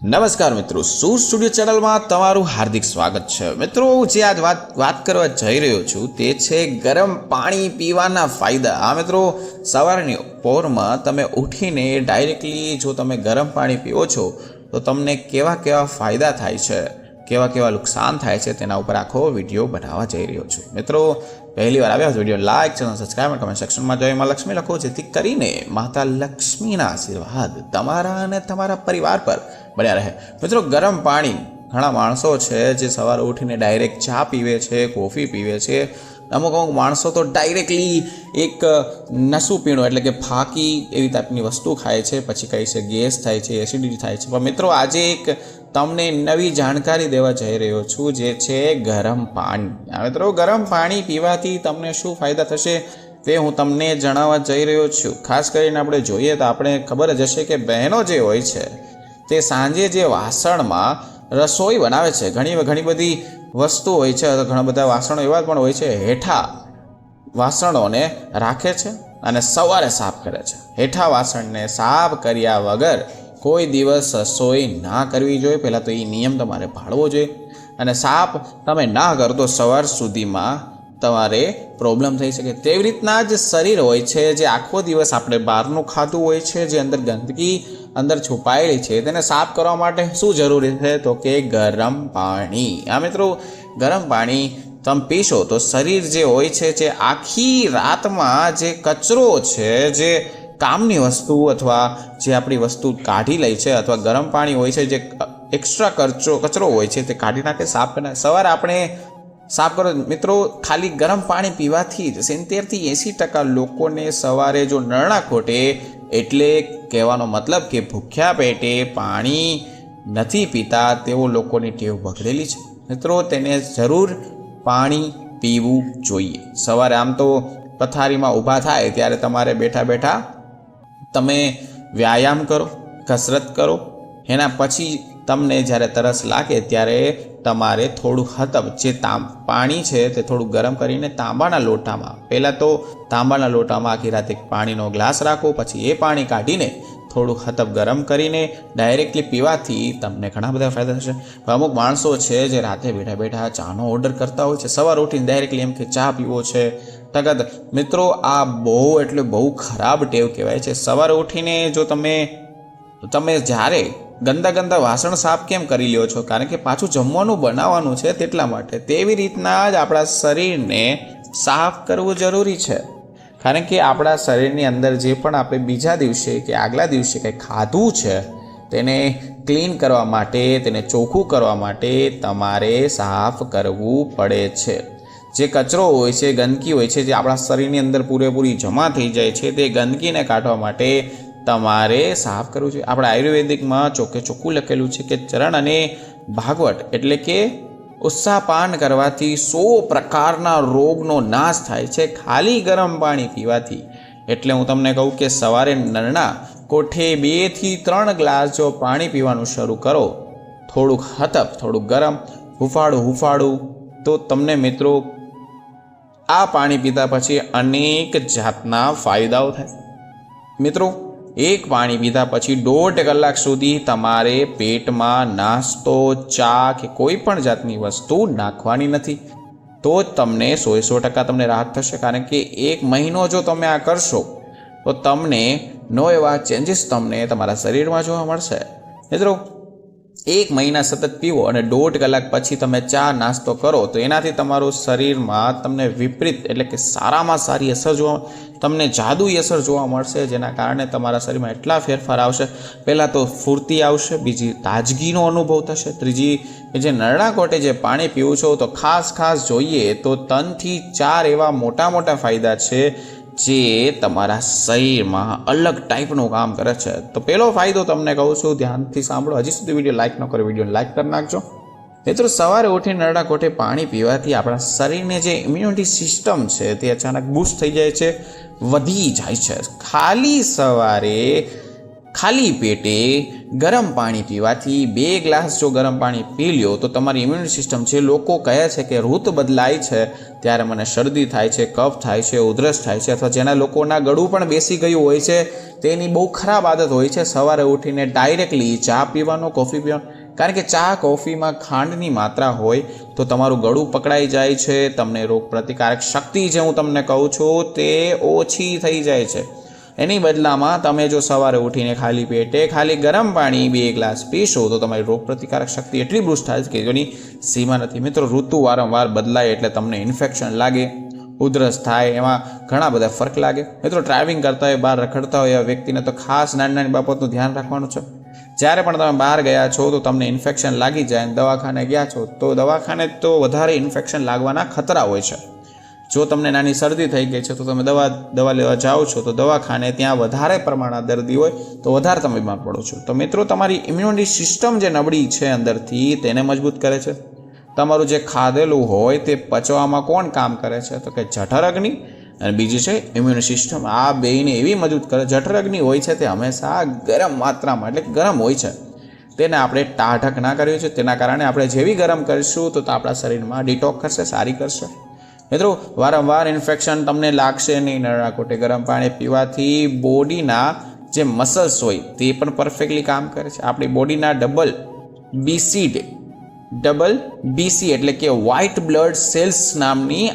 નમસ્કાર મિત્રો, સૂર સ્ટુડિયો ચેનલમાં તમારું હાર્દિક સ્વાગત છે। મિત્રો, જે આજ વાત કરવા જઈ રહ્યો છું તે છે ગરમ પાણી પીવાના ફાયદા। આ મિત્રો, સવારની પોરમાં તમે ઉઠીને ડાયરેક્ટલી જો તમે ગરમ પાણી પીવો છો તો તમને કેવા કેવા ફાયદા થાય છે, કેવા કેવા નુકસાન થાય છે, તેના ઉપર આખો વિડીયો બનાવવા જઈ રહ્યો છું। મિત્રો, પહેલી વાર આવ્યા વિડીયો લાઇક, ચેનલ સબસ્ક્રાઇબ અને કમેન્ટ સેક્શનમાં જય માં લક્ષ્મી લખો, જેથી કરીને માતા લક્ષ્મીના આશીર્વાદ તમારા અને તમારા પરિવાર પર બન્યા રહે। મિત્રો, ગરમ પાણી ઘણા માણસો છે જે સવારે ઉઠીને ડાયરેક્ટ ચા પીવે છે, કોફી પીવે છે। અમુક માણસો તો ડાયરેક્ટલી એક નસું પીણું એટલે કે ફાકી એવી ટાઈપની વસ્તુ ખાય છે, પછી કહે છે ગેસ થાય છે, એસિડિટી થાય છે। પણ મિત્રો, આજે એક તમને નવી જાણકારી દેવા જઈ રહ્યો છું, જે છે ગરમ પાણી। મિત્રો, ગરમ પાણી પીવાથી તમને શું ફાયદા થશે તે હું તમને જણાવવા જઈ રહ્યો છું। ખાસ કરીને આપણે જોઈએ તો આપણે ખબર જ હશે કે બહેનો જે હોય છે તે સાંજે જે વાસણમાં રસોઈ બનાવે છે, ઘણી બધી વસ્તુ હોય છે, ઘણા બધા વાસણો એવા પણ હોય છે, હેઠા વાસણોને રાખે છે અને સવારે સાફ કરે છે। હેઠા વાસણને સાફ કર્યા વગર કોઈ દિવસ રસોઈ ના કરવી જોઈએ। પહેલાં તો એ નિયમ તમારે પાળવો જોઈએ, અને સાફ તમે ના કરો તો સવાર સુધીમાં તમારે પ્રોબ્લેમ થઈ શકે। તેવી રીતના જ શરીર હોય છે, જે આખો દિવસ આપણે બહારનું ખાધું હોય છે, જે અંદર ગંદકી અંદર છુપાયેલી છે, તેને સાફ કરવા માટે શું જરૂરી છે તો કે ગરમ પાણી। આ મિત્રો, ગરમ પાણી તમે પીશો તો શરીર જે હોય છે, જે આખી રાતમાં જે કચરો છે, જે કામની વસ્તુ અથવા જે આપણી વસ્તુ કાઢી લે છે, અથવા ગરમ પાણી હોય છે જે એક્સ્ટ્રા કચરો હોય છે તે કાઢી નાખે, સાફ કરીને સવારે આપણે સાફ કરો। મિત્રો, ખાલી ગરમ પાણી પીવાથી જ 70થી 80% લોકોને સવારે જો નરણા ખોટે, એટલે કહેવાનો મતલબ કે ભૂખ્યા પેટે પાણી નથી પીતા તેવો લોકોની ટેવ બગડેલી છે। મિત્રો, તેને જરૂર પાણી પીવું જોઈએ। સવારે આમ તો પથારીમાં ઊભા થાય ત્યારે તમારે બેઠા બેઠા તમે વ્યાયામ કરો, કસરત કરો, એના પછી તમને જ્યારે તરસ લાગે ત્યારે તમારે થોડું હતપ જે પાણી છે તે થોડું ગરમ કરીને તાંબાના લોટામાં, પહેલાં તો તાંબાના લોટામાં આખી રાતે પાણીનો ગ્લાસ રાખો, પછી એ પાણી કાઢીને થોડું હતપ ગરમ કરીને ડાયરેક્ટલી પીવાથી તમને ઘણા બધા ફાયદા થશે। અમુક માણસો છે જે રાતે બેઠા બેઠા ચાનો ઓર્ડર કરતા હોય છે, સવાર ઉઠીને ડાયરેક્ટલી એમ કે ચા પીવો છે તગત। મિત્રો, આ બહુ ખરાબ ટેવ કહેવાય છે। સવારે ઉઠીને જો તમે જ્યારે ગંદા વાસણ સાફ કેમ કરી લ્યો છો? કારણ કે પાછું જમવાનું બનાવવાનું છે, તેટલા માટે। તેવી રીતના જ આપણા શરીરને સાફ કરવું જરૂરી છે, કારણ કે આપણા શરીરની અંદર જે પણ આપણે બીજા દિવસે કે આગલા દિવસે કંઈ ખાધું છે તેને ક્લીન કરવા માટે, તેને ચોખ્ખું કરવા માટે તમારે સાફ કરવું પડે છે। જે કચરો હોય છે, ગંદકી હોય છે, જે આપણા શરીરની અંદર પૂરેપૂરી જમા થઈ જાય છે, તે ગંદકીને કાઢવા માટે તમારે સાફ કરવું જોઈએ। આપણે આયુર્વેદિકમાં ચોખ્ખું લખેલું છે કે ચરણ અને ભાગવત એટલે કે ઉત્સાહપાન કરવાથી 100 પ્રકારના રોગનો નાશ થાય છે, ખાલી ગરમ પાણી પીવાથી। એટલે હું તમને કહું કે સવારે નરણા કોઠે 2 થી 3 ગ્લાસ જો પાણી પીવાનું શરૂ કરો, થોડુંક હતપ, થોડુંક ગરમ, હુંફાળું, તો તમને મિત્રો આ પાણી પીતા પછી અનેક જાતના ફાયદાઓ થાય। મિત્રો, એક પાણી પીધા પછી 1.5 કલાક સુધી તમારે પેટમાં નાસ્તો, ચા કે કોઈ પણ જાતની વસ્તુ નાખવાની નથી, તો જ તમને 100% તમને રાહત થશે। કારણ કે 1 મહિનો જો તમે આ કરશો તો તમને એવા ચેન્જીસ તમને તમારા શરીરમાં જોવા મળશે। મિત્રો, 1 મહિના સતત પીવો અને 1.5 કલાક પછી તમે ચા નાસ્તો કરો તો એનાથી તમારું શરીરમાં તમને વિપરીત એટલે કે સારામાં સારી અસર તમને જાદુઈ અસર જોવા મળશે, જેના કારણે તમારા શરીરમાં એટલા ફેરફાર આવશે। પહેલાં તો ફૂર્તિ આવશે, બીજી તાજગીનો અનુભવ થશે, ત્રીજી જે નરણા કોટે જે પાણી પીવું છો તો ખાસ જોઈએ તો 3 થી 4 એવા મોટા ફાયદા છે જે તમારા શરીરમાં અલગ ટાઈપનું કામ કરે છે। તો પહેલો ફાયદો તમને કહું છું, ધ્યાનથી સાંભળો। હજી સુધી વિડીયો લાઇક ન કરો, વિડીયોને લાઇક કરી નાખજો। મિત્રો, સવારે ઉઠીને નરણા કોઠે પાણી પીવાથી આપણા શરીરને જે ઇમ્યુનિટી સિસ્ટમ છે તે અચાનક બૂસ્ટ થઈ જાય છે, વધી જાય છે। ખાલી સવારે ખાલી પેટે ગરમ પાણી પીવાથી 2 ગ્લાસ જો ગરમ પાણી પી લ્યો તો તમારી ઇમ્યુન સિસ્ટમ છે, લોકો કહે છે કે ઋતુ બદલાય છે ત્યારે મને શરદી થાય છે, કફ થાય છે, ઉધરસ થાય છે, અથવા જેના લોકોના ગળું પણ બેસી ગયું હોય છે તેની બહુ ખરાબ આદત હોય છે સવારે ઉઠીને ડાયરેક્ટલી ચા પીવાનો, કોફી પીવાનો. કારણ કે ચા કોફીમાં ખાંડની માત્રા હોય તો તમારું ગળું પકડાઈ જાય છે, તમને રોગ પ્રતિકારક શક્તિ જે હું તમને કહું છું તે ઓછી થઈ જાય છે. એની બદલામાં તમે જો સવારે ઉઠીને ખાલી પેટે ખાલી ગરમ પાણી 2 ગ્લાસ પીશો તો તમારી રોગ પ્રતિકારક શક્તિ એટલી બૂસ્ટ થાય કે જેની સીમા નથી. મિત્રો, ઋતુ વારંવાર બદલાય એટલે તમને ઇન્ફેક્શન લાગે, ઉધરસ થાય, એમાં ઘણા બધા ફરક લાગે. મિત્રો, ડ્રાઇવિંગ કરતા હોય, બહાર રખડતા હોય એવા વ્યક્તિને તો ખાસ નાની બાબતનું ધ્યાન રાખવાનું છે. જ્યારે પણ તમે બહાર ગયા છો તો તમને ઇન્ફેક્શન લાગી જાય અને દવાખાને ગયા છો તો દવાખાને તો વધારે ઇન્ફેક્શન લાગવાના ખતરા હોય છે. જો તમને નાની શરદી થઈ ગઈ છે તો તમે દવા લેવા જાઓ છો તો દવાખાને ત્યાં વધારે પ્રમાણમાં દર્દી હોય તો વધારે તમે બીમાર પડો છો. તો મિત્રો, તમારી ઇમ્યુનિટી સિસ્ટમ જે નબળી છે અંદરથી તેને મજબૂત કરે છે. તમારું જે ખાધેલું હોય તે પચવામાં કોણ કામ કરે છે તો કે જઠર અગ્નિ અને બીજી છે ઇમ્યુન સિસ્ટમ. આ બેયને એવી મજબૂત કરે. જઠર અગ્નિ હોય છે તે હંમેશા ગરમ માત્રામાં એટલે ગરમ હોય છે, તેને આપણે ટાઢક ના કર્યું છે. તેના કારણે આપણે જેવી ગરમ કરીશું તો આપણા શરીરમાં ડિટોક કરશે, સારી કરશે. મિત્રો, વારંવાર ઇન્ફેક્શન તમને લાગશે નહીં. નરણા કોઠે ગરમ પાણી પીવાથી બોડીના જે મસલ્સ હોય તે પણ પરફેક્ટલી કામ કરે છે. આપણી બોડીના ડબલ બીસી એટલે કે વ્હાઇટ બ્લડ સેલ્સ નામની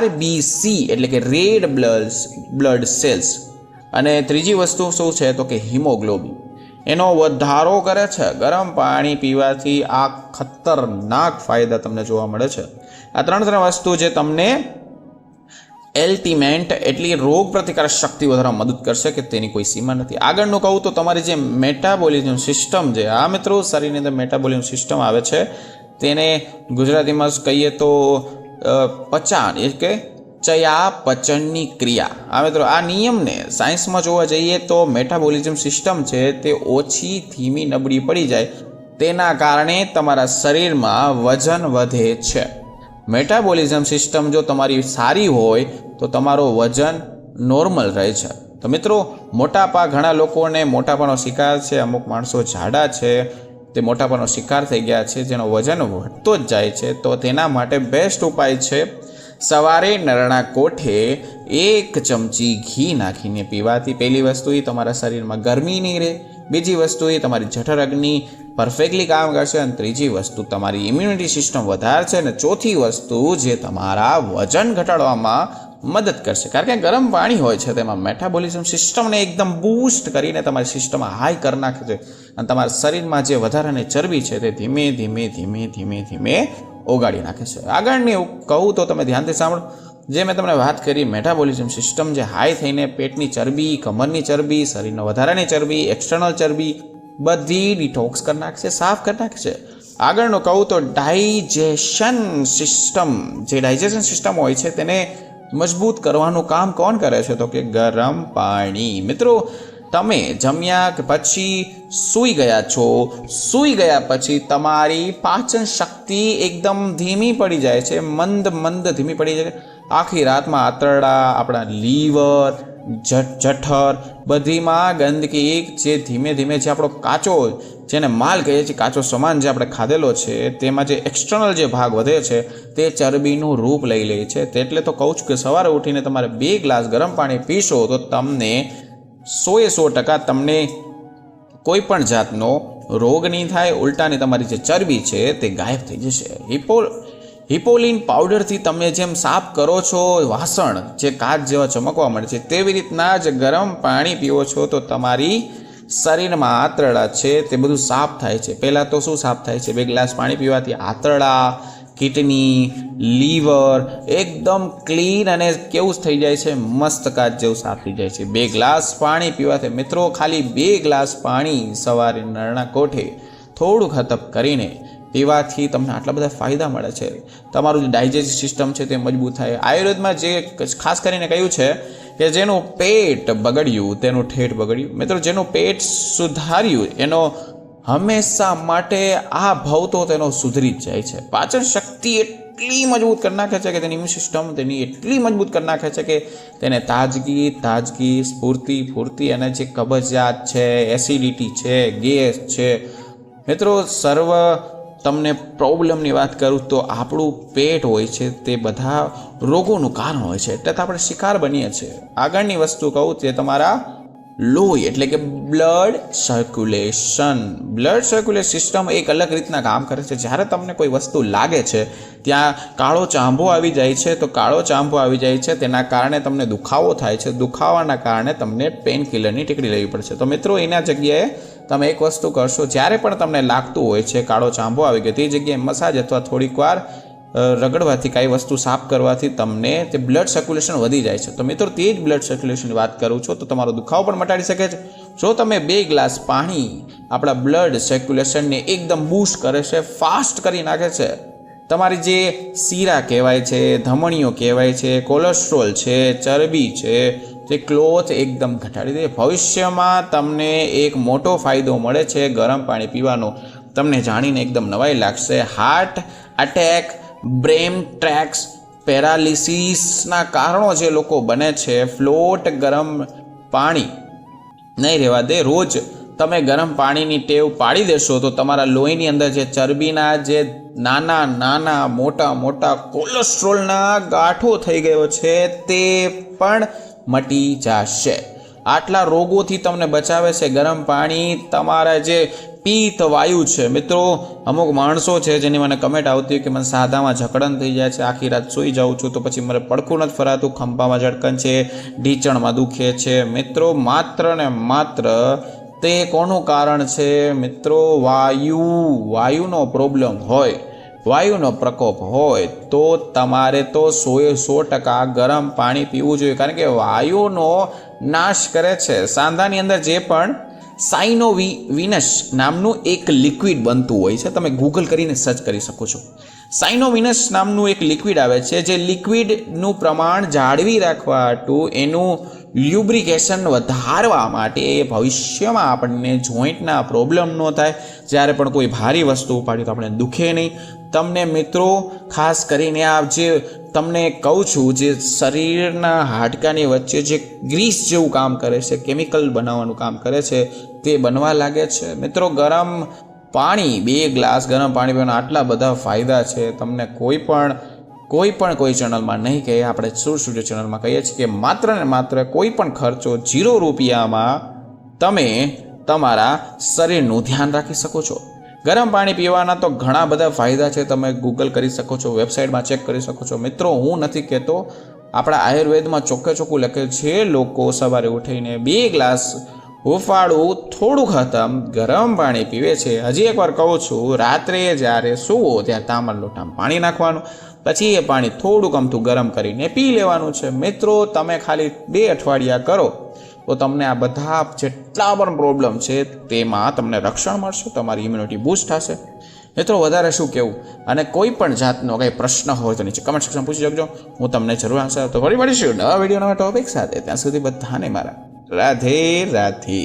RBC એટલે કે રેડ બ્લડ સેલ્સ, અને ત્રીજી વસ્તુ શું છે તો કે હિમોગ્લોબિન, એનો વધારો કરે છે. ગરમ પાણી પીવાથી આ ખતરનાક ફાયદા તમને જોવા મળે છે. આ ત્રણ વસ્તુ જે તમને અલ્ટિમેટ એટલી રોગ પ્રતિકારક શક્તિ વધારવા મદદ કરશે કે તેની કોઈ સીમા નથી. આગળનું કહું તો તમારી જે મેટાબોલિઝમ સિસ્ટમ છે, આ મિત્રો શરીરની અંદર મેટાબોલિઝમ સિસ્ટમ આવે છે, તેને ગુજરાતીમાં કહીએ તો પચાન એટલે કે ચયાપચયની ક્રિયા. આ મિત્રો, આ નિયમને સાયન્સમાં જોવા જઈએ તો મેટાબોલિઝમ સિસ્ટમ છે તે ઓછી ધીમી નબળી પડી જાય તેના કારણે તમારા શરીરમાં વજન વધે છે. મેટાબોલિઝમ સિસ્ટમ જો તમારી સારી હોય તો તમારો વજન નોર્મલ રહે છે. તો મિત્રો, મોટાપા, ઘણા લોકોને મોટાપાનો શિકાર છે, અમુક માણસો જાડા છે તે મોટાપાનો શિકાર થઈ ગયા છે, જેનો વજન વધતો જ જાય છે. તો તેના માટે બેસ્ટ ઉપાય છે સવારે નરણા કોઠે 1 ચમચી ઘી નાખીને પીવાથી પહેલી વસ્તુ એ તમારા શરીરમાં ગરમી નહીં રહે, બીજી વસ્તુ એ તમારી જઠર અગ્નિ પરફેક્ટલી કામ કરશે, અને ત્રીજી વસ્તુ તમારી ઇમ્યુનિટી સિસ્ટમ વધારશે, અને ચોથી વસ્તુ જે તમારા વજન ઘટાડવામાં મદદ કરશે. કારણ કે ગરમ પાણી હોય છે તેમાં મેટાબોલિઝમ સિસ્ટમને એકદમ બૂસ્ટ કરીને તમારી સિસ્ટમ હાઈ કરી નાખે છે, અને તમારા શરીરમાં જે વધારાની ચરબી છે તે ધીમે ધીમે ઓગાળી નાખે છે. આગળની કહું તો તમે ધ્યાનથી સાંભળો. જે મેં તમને વાત કરી, મેટાબોલિઝમ સિસ્ટમ જે હાઈ થઈને પેટની ચરબી, કમરની ચરબી, શરીરના વધારાની ચરબી, એક્સટર્નલ ચરબી બધી ડિટોક્સ કરી નાખશે, સાફ કરી નાખશે. આગળનું કહું તો ડાયજેશન સિસ્ટમ, જે ડાયજેશન સિસ્ટમ હોય છે તેને મજબૂત કરવાનું કામ કોણ કરે છે તો કે ગરમ પાણી. મિત્રો, તમે જમ્યા કે પછી સૂઈ ગયા પછી તમારી પાચન શક્તિ એકદમ ધીમી પડી જાય છે, મંદ ધીમી પડી જાય છે. આખી રાતમાં આંતરડા, આપણા લીવર, જઠર બધીમાં ગંદકી, જે ધીમે જે આપણો કાચો, જેને માલ કહીએ છીએ, કાચો સામાન જે આપણે ખાધેલો છે તેમાં જે એક્સટર્નલ જે ભાગ વધે છે તે ચરબીનું રૂપ લઈ લે છે. એટલે તો કહું છું કે સવારે ઉઠીને તમારે 2 ગ્લાસ ગરમ પાણી પીશો તો તમને 100% તમને કોઈ પણ જાતનો રોગ નહીં થાય, ઉલટાની તમારી જે ચરબી છે તે ગાયબ થઈ જશે. હિપોલિન પાવડરથી તમે જેમ સાફ કરો છો વાસણ જે કાચ જેવા ચમકવા મળે છે, તેવી રીતના જ ગરમ પાણી પીવો છો તો તમારી શરીરમાં આંતરડા છે તે બધું સાફ થાય છે. પહેલાં તો શું સાફ થાય છે? 2 ગ્લાસ પાણી પીવાથી આંતરડા, કિડની, લીવર એકદમ ક્લીન અને કેવું થઈ જાય છે, મસ્ત કાચ જેવું સાફ થઈ જાય છે 2 ગ્લાસ પાણી પીવાથી. મિત્રો, ખાલી 2 ગ્લાસ પાણી સવારે નરણા કોઠે થોડુંક હતપ કરીને પીવાથી તમને આટલા બધા ફાયદા મળે છે. તમારું જે ડાયજેસ્ટિવ સિસ્ટમ છે તે મજબૂત થાય. આયુર્વેદમાં જે ખાસ કરીને કહ્યું છે કે જેનું પેટ બગડ્યું તેનું ઠેઠ બગડ્યું. મિત્રો, જેનું પેટ સુધાર્યું એનો હંમેશા માટે આ ભાવ તો તેનો સુધરી જ જાય છે. પાચન શક્તિ એટલી મજબૂત કરી નાખે છે કે તેની ઇમ્યુન સિસ્ટમ તેની એટલી મજબૂત કરી નાખે છે કે તેને તાજગી સ્ફૂર્તિ અને જે કબજિયાત છે, એસિડિટી છે, ગેસ છે, મિત્રો સર્વ તમને પ્રોબ્લેમની વાત કરું તો આપણું પેટ હોય છે તે બધા રોગોનું કારણ હોય છે, એટલે તો આપણે શિકાર બનીએ છીએ. આગળની વસ્તુ કહું તે તમારા લોહી એટલે કે બ્લડ સર્ક્યુલેશન સિસ્ટમ એક અલગ રીતના કામ કરે છે. જ્યારે તમને કોઈ વસ્તુ લાગે છે ત્યાં કાળો ચાંબો આવી જાય છે, તો કાળો ચાંબો આવી જાય છે તેના કારણે તમને દુખાવો થાય છે, દુખાવાના કારણે તમને પેન કિલરની ટીકડી લેવી પડશે. તો મિત્રો એના જગ્યાએ તમે એક વસ્તુ કરશો, જ્યારે પણ તમને લાગતું હોય છે કાળો ચાંબો આવી ગયો તે જગ્યાએ મસાજ અથવા થોડીક વાર રગડવાથી કાંઈ વસ્તુ સાફ કરવાથી તમને તે બ્લડ સર્ક્યુલેશન વધી જાય છે. તો મિત્રો તે જ બ્લડ સર્ક્યુલેશનની વાત કરું છું, તો તમારો દુખાવો પણ મટાડી શકે છે. જો તમે 2 ગ્લાસ પાણી આપણા બ્લડ સર્ક્યુલેશનને એકદમ બૂસ્ટ કરે છે, ફાસ્ટ કરી નાખે છે. તમારી જે શીરા કહેવાય છે, ધમણીઓ કહેવાય છે, કોલેસ્ટ્રોલ છે, ચરબી છે, તે ક્લોથ એકદમ ઘટાડી દે. ભવિષ્યમાં તમને એક મોટો ફાયદો મળે છે ગરમ પાણી પીવાનો. તમને જાણીને એકદમ નવાઈ લાગશે. હાર્ટ એટેક, બ્રેન ટ્રેક્સ, પેરાલિસિસના કારણો જે લોકો બને છે, ફ્લોટ ગરમ પાણી નહીં રહેવા દે. રોજ તમે ગરમ પાણીની ટેવ પાડી દેશો તો તમારા લોહીની અંદર જે ચરબીના જે નાના મોટા કોલેસ્ટ્રોલના ગાંઠો થઈ ગયો છે તે પણ મટી જશે. આટલા રોગોથી તમને બચાવે છે ગરમ પાણી. તમારા જે પિત્ત વાયુ છે, મિત્રો અમુક માણસો છે જેની મને કમેન્ટ આવતી હોય કે મને સાદામાં જકડન થઈ જાય છે, આખી રાત સૂઈ જાઉં છું તો પછી મને પડખું નથી ફરાતું, ખંભામાં ઝડકન છે, ઢીચણમાં દુખે છે. મિત્રો માત્ર ને માત્ર તે કોનું કારણ છે? મિત્રો વાયુનો પ્રોબ્લેમ હોય, વાયુનો પ્રકોપ હોય તો તમારે તો 100% ગરમ પાણી પીવું જોઈએ, કારણ કે વાયુનો નાશ કરે છે. સાંધાની અંદર જે પણ સાઇનોવિનસ નામનું એક લિક્વિડ બનતું હોય છે, તમે ગૂગલ કરીને સર્ચ કરી શકો છો. સાઇનોવિનસ નામનું એક લિક્વિડ આવે છે, જે લિક્વિડનું પ્રમાણ જાળવી રાખવા હતું એનું લ્યુબ્રિકેશન વધારવા માટે ભવિષ્યમાં આપણને જોઈન્ટના પ્રોબ્લેમ ન થાય. જ્યારે પણ કોઈ ભારી વસ્તુ ઉપાડી તો આપણે દુખે નહીં. તમને મિત્રો ખાસ કરીને આ જે તમને કહું છું, જે શરીરના હાડકાની વચ્ચે જે ગ્રીસ જેવું કામ કરે છે, કેમિકલ બનાવવાનું કામ કરે છે, તે બનવા લાગે છે. મિત્રો ગરમ પાણી 2 ગ્લાસ ગરમ પાણી પીવાના આટલા બધા ફાયદા છે. તમને કોઈ ચેનલમાં નહીં કહીએ, આપણે સૂર સ્ટુડિયો ચેનલમાં કહીએ છીએ કે માત્ર ને માત્ર કોઈ પણ ખર્ચો 0 રૂપિયામાં તમે તમારા શરીરનું ધ્યાન રાખી શકો છો. ગરમ પાણી પીવાના તો ઘણા બધા ફાયદા છે, તમે ગૂગલ કરી શકો છો, વેબસાઇટમાં ચેક કરી શકો છો. મિત્રો હું નથી કહેતો, આપણા આયુર્વેદમાં ચોખ્ખું લખેલ છે, લોકો સવારે ઉઠીને 2 ગ્લાસ હુંફાળું થોડું ખતમ ગરમ પાણી પીવે છે. હજી એકવાર કહું છું, રાત્રે જ્યારે સૂવો ત્યારે તાંબાના લોટામાં પાણી નાખવાનું, પછી એ પાણી થોડુંક અમથું ગરમ કરીને પી લેવાનું છે. મિત્રો તમે ખાલી 2 અઠવાડિયા કરો તો તમને આ બધા જેટલા પણ પ્રોબ્લેમ છે તેમાં તમને રક્ષણ મળશે, તમારી ઇમ્યુનિટી બૂસ્ટ થશે. મિત્રો વધારે શું કહેવું, અને કોઈ પણ જાતનો કંઈ પ્રશ્ન હોય તો નીચે કમેન્ટ સેક્શન પૂછી શકજો, હું તમને જરૂર આન્સર તો ફરી મળીશું નવા વિડીયો નવા ટોપિક સાથે. ત્યાં સુધી બધાને મારા રાધે રાધે.